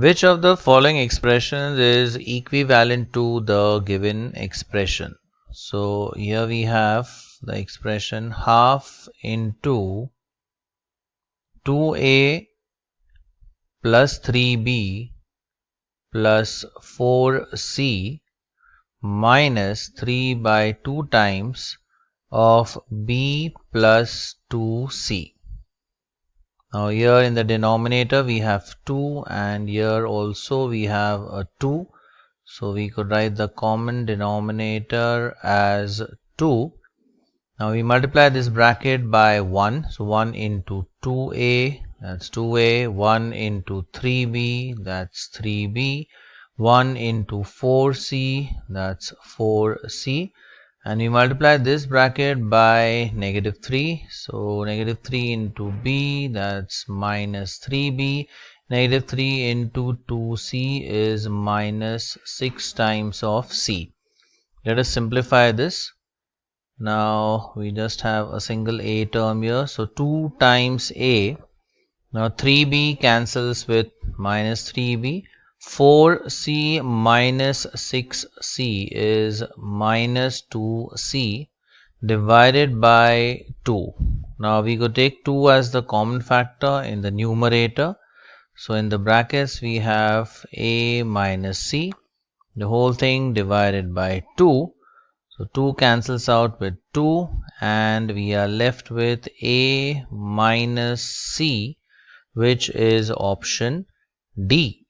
Which of the following expressions is equivalent to the given expression? So here we have the expression half into 2a plus 3b plus 4c minus 3 by 2 times of b plus 2c. Now here in the denominator we have 2 and here also we have a 2. So we could write the common denominator as 2. Now we multiply this bracket by 1. So 1 into 2a, that's 2a, 1 into 3b, that's 3b, 1 into 4c, that's 4c. And we multiply this bracket by negative 3. So negative 3 into b, that's minus 3b. Negative 3 into 2c is minus 6 times of c. Let us simplify this. Now we just have a single a term here. So 2 times a. Now 3b cancels with minus 3b. 4c minus 6c is minus 2c divided by 2. Now we could take 2 as the common factor in the numerator. So in the brackets we have a minus c, the whole thing divided by 2. So 2 cancels out with 2 and we are left with a minus c, which is option D.